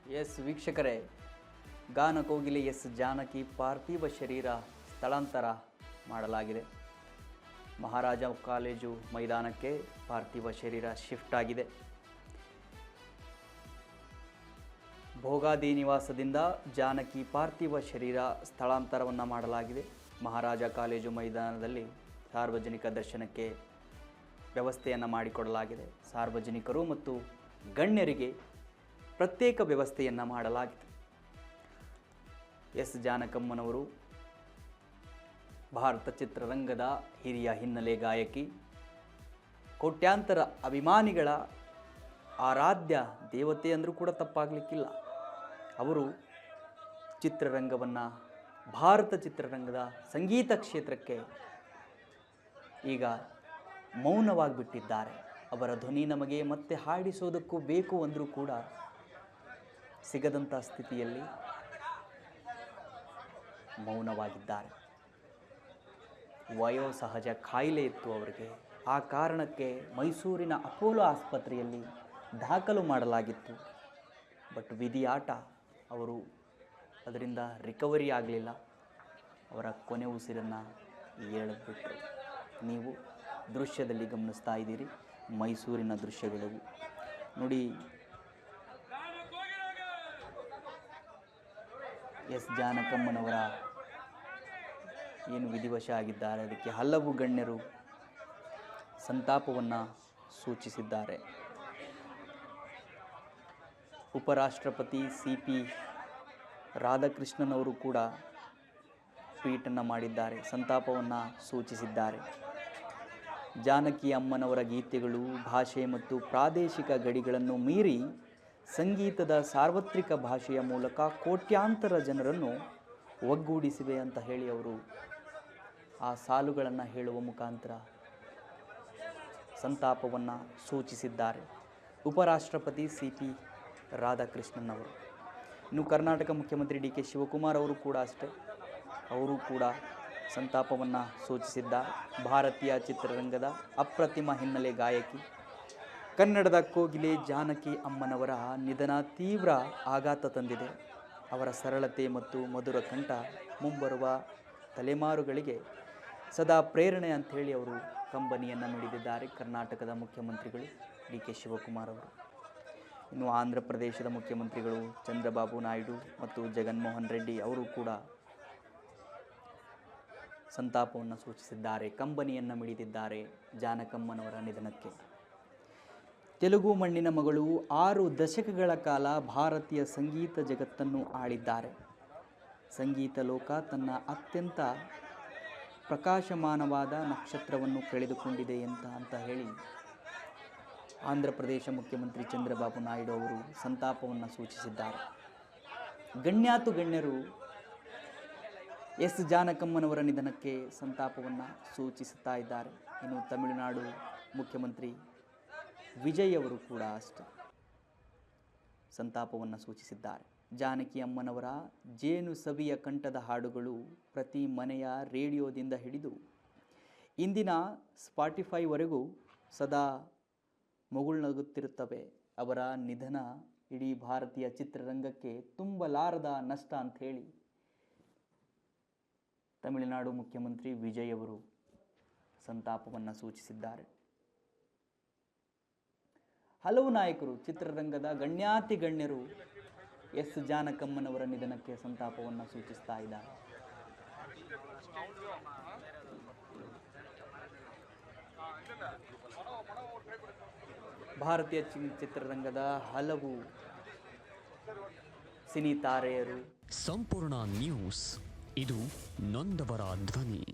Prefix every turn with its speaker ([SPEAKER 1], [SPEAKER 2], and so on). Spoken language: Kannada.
[SPEAKER 1] ಎಸ್ ವೀಕ್ಷಕರೇ, ಗಾನ ಕೋಗಿಲೆ ಎಸ್ ಜಾನಕಿ ಪಾರ್ಥಿವ ಶರೀರ ಸ್ಥಳಾಂತರ ಮಾಡಲಾಗಿದೆ. ಮಹಾರಾಜ ಕಾಲೇಜು ಮೈದಾನಕ್ಕೆ ಪಾರ್ಥಿವ ಶರೀರ ಶಿಫ್ಟ್ ಆಗಿದೆ. ಭೋಗಾದಿ ನಿವಾಸದಿಂದ ಜಾನಕಿ ಪಾರ್ಥಿವ ಶರೀರ ಸ್ಥಳಾಂತರವನ್ನು ಮಾಡಲಾಗಿದೆ. ಮಹಾರಾಜ ಕಾಲೇಜು ಮೈದಾನದಲ್ಲಿ ಸಾರ್ವಜನಿಕ ದರ್ಶನಕ್ಕೆ ವ್ಯವಸ್ಥೆಯನ್ನು ಮಾಡಿಕೊಡಲಾಗಿದೆ. ಸಾರ್ವಜನಿಕರು ಮತ್ತು ಗಣ್ಯರಿಗೆ ಪ್ರತ್ಯೇಕ ವ್ಯವಸ್ಥೆಯನ್ನು ಮಾಡಲಾಗಿದೆ. ಎಸ್ ಜಾನಕಮ್ಮನವರು ಭಾರತ ಚಿತ್ರರಂಗದ ಹಿರಿಯ ಹಿನ್ನೆಲೆ ಗಾಯಕಿ, ಕೋಟ್ಯಾಂತರ ಅಭಿಮಾನಿಗಳ ಆರಾಧ್ಯ ದೇವತೆ ಅಂದರೂ ಕೂಡ ತಪ್ಪಾಗಲಿಕ್ಕಿಲ್ಲ. ಅವರು ಚಿತ್ರರಂಗವನ್ನು, ಭಾರತ ಚಿತ್ರರಂಗದ ಸಂಗೀತ ಕ್ಷೇತ್ರಕ್ಕೆ ಈಗ ಮೌನವಾಗಿಬಿಟ್ಟಿದ್ದಾರೆ. ಅವರ ಧ್ವನಿ ನಮಗೆ ಮತ್ತೆ ಹಾಡಿಸೋದಕ್ಕೂ ಬೇಕು ಅಂದರೂ ಕೂಡ ಸಿಗದಂಥ ಸ್ಥಿತಿಯಲ್ಲಿ ಮೌನವಾಗಿದ್ದಾರೆ. ವಯೋಸಹಜ ಕಾಯಿಲೆ ಇತ್ತು ಅವರಿಗೆ. ಆ ಕಾರಣಕ್ಕೆ ಮೈಸೂರಿನ ಅಪೋಲೋ ಆಸ್ಪತ್ರೆಯಲ್ಲಿ ದಾಖಲು ಮಾಡಲಾಗಿತ್ತು. ಬಟ್ ವಿಧಿಯಾಟ, ಅವರು ಅದರಿಂದ ರಿಕವರಿ ಆಗಲಿಲ್ಲ. ಅವರ ಕೊನೆ ಉಸಿರನ್ನು ಎಳೆದ್ಬಿಟ್ರು. ನೀವು ದೃಶ್ಯದಲ್ಲಿ ಗಮನಿಸ್ತಾ ಇದ್ದೀರಿ, ಮೈಸೂರಿನ ದೃಶ್ಯಗಳು ನೋಡಿ. ಎಸ್ ಜಾನಕಮ್ಮನವರ ಏನು ವಿಧಿವಶ ಆಗಿದ್ದಾರೆ, ಅದಕ್ಕೆ ಹಲವು ಗಣ್ಯರು ಸಂತಾಪವನ್ನು ಸೂಚಿಸಿದ್ದಾರೆ. ಉಪರಾಷ್ಟ್ರಪತಿ CP ರಾಧಾಕೃಷ್ಣನ್ ಅವರು ಕೂಡ ಟ್ವೀಟನ್ನು ಮಾಡಿದ್ದಾರೆ, ಸಂತಾಪವನ್ನು ಸೂಚಿಸಿದ್ದಾರೆ. ಜಾನಕಿ ಅಮ್ಮನವರ ಗೀತೆಗಳು ಭಾಷೆ ಮತ್ತು ಪ್ರಾದೇಶಿಕ ಗಡಿಗಳನ್ನು ಮೀರಿ ಸಂಗೀತದ ಸಾರ್ವತ್ರಿಕ ಭಾಷೆಯ ಮೂಲಕ ಕೋಟ್ಯಾಂತರ ಜನರನ್ನು ಒಗ್ಗೂಡಿಸಿವೆ ಅಂತ ಹೇಳಿ ಅವರು ಆ ಸಾಲುಗಳನ್ನು ಹೇಳುವ ಮುಖಾಂತರ ಸಂತಾಪವನ್ನು ಸೂಚಿಸಿದ್ದಾರೆ. ಉಪರಾಷ್ಟ್ರಪತಿ CP ರಾಧಾಕೃಷ್ಣನ್ ಅವರು. ಇನ್ನು ಕರ್ನಾಟಕ ಮುಖ್ಯಮಂತ್ರಿ DK ಶಿವಕುಮಾರ್ ಅವರು ಕೂಡ ಅಷ್ಟೇ, ಅವರು ಕೂಡ ಸಂತಾಪವನ್ನು ಸೂಚಿಸಿದ್ದಾರೆ. ಭಾರತೀಯ ಚಿತ್ರರಂಗದ ಅಪ್ರತಿಮ ಹಿನ್ನೆಲೆ ಗಾಯಕಿ, ಕನ್ನಡದ ಕೋಗಿಲೆ ಜಾನಕಿ ಅಮ್ಮನವರ ನಿಧನ ತೀವ್ರ ಆಘಾತ ತಂದಿದೆ. ಅವರ ಸರಳತೆ ಮತ್ತು ಮಧುರ ಕಂಠ ಮುಂಬರುವ ತಲೆಮಾರುಗಳಿಗೆ ಸದಾ ಪ್ರೇರಣೆ ಅಂಥೇಳಿ ಅವರು ಕಂಬನಿಯನ್ನು ಮಿಡಿದಿದ್ದಾರೆ ಕರ್ನಾಟಕದ ಮುಖ್ಯಮಂತ್ರಿಗಳು DK ಶಿವಕುಮಾರ್ ಅವರು. ಇನ್ನು ಆಂಧ್ರ ಪ್ರದೇಶದ ಮುಖ್ಯಮಂತ್ರಿಗಳು ಚಂದ್ರಬಾಬು ನಾಯ್ಡು ಮತ್ತು ಜಗನ್ಮೋಹನ್ ರೆಡ್ಡಿ ಅವರು ಕೂಡ ಸಂತಾಪವನ್ನು ಸೂಚಿಸಿದ್ದಾರೆ, ಕಂಬನಿಯನ್ನು ಮಿಡಿದಿದ್ದಾರೆ ಜಾನಕಮ್ಮನವರ ನಿಧನಕ್ಕೆ. ತೆಲುಗು ಮಣ್ಣಿನ ಮಗಳು 6 ದಶಕಗಳ ಕಾಲ ಭಾರತೀಯ ಸಂಗೀತ ಜಗತ್ತನ್ನು ಆಳಿದ್ದಾರೆ. ಸಂಗೀತ ಲೋಕ ತನ್ನ ಅತ್ಯಂತ ಪ್ರಕಾಶಮಾನವಾದ ನಕ್ಷತ್ರವನ್ನು ಕಳೆದುಕೊಂಡಿದೆ ಅಂತ ಹೇಳಿ ಆಂಧ್ರ ಪ್ರದೇಶ ಮುಖ್ಯಮಂತ್ರಿ ಚಂದ್ರಬಾಬು ನಾಯ್ಡು ಅವರು ಸಂತಾಪವನ್ನು ಸೂಚಿಸಿದ್ದಾರೆ. ಗಣ್ಯಾತು ಗಣ್ಯರು ಎಸ್ ಜಾನಕಮ್ಮನವರ ನಿಧನಕ್ಕೆ ಸಂತಾಪವನ್ನು ಸೂಚಿಸುತ್ತಾ ಇದ್ದಾರೆ. ಇನ್ನು ತಮಿಳುನಾಡು ಮುಖ್ಯಮಂತ್ರಿ ವಿಜಯ್ ಅವರು ಕೂಡ ಅಷ್ಟೇ ಸಂತಾಪವನ್ನು ಸೂಚಿಸಿದ್ದಾರೆ. ಜಾನಕಿ ಅಮ್ಮನವರ ಜೇನು ಸವಿಯ ಕಂಠದ ಹಾಡುಗಳು ಪ್ರತಿ ಮನೆಯ ರೇಡಿಯೋದಿಂದ ಹಿಡಿದು ಇಂದಿನ ಸ್ಪಾಟಿಫೈವರೆಗೂ ಸದಾ ಮುಗುಳ್ನಗುತ್ತಿರುತ್ತವೆ. ಅವರ ನಿಧನ ಇಡೀ ಭಾರತೀಯ ಚಿತ್ರರಂಗಕ್ಕೆ ತುಂಬಲಾರದ ನಷ್ಟ ಅಂಥೇಳಿ ತಮಿಳುನಾಡು ಮುಖ್ಯಮಂತ್ರಿ ವಿಜಯ್ ಅವರು ಸಂತಾಪವನ್ನು ಸೂಚಿಸಿದ್ದಾರೆ. ಹಲವು ನಾಯಕರು, ಚಿತ್ರರಂಗದ ಗಣ್ಯಾತಿ ಗಣ್ಯರು ಎಸ್ ಜಾನಕಮ್ಮನವರ ನಿಧನಕ್ಕೆ ಸಂತಾಪವನ್ನು ಸೂಚಿಸ್ತಾ ಇದ್ದಾರೆ. ಭಾರತೀಯ ಚಿತ್ರರಂಗದ ಹಲವು ಸಿನಿ ತಾರೆಯರು.
[SPEAKER 2] ಸಂಪೂರ್ಣ ನ್ಯೂಸ್, ಇದು ನೊಂದವರ ಧ್ವನಿ.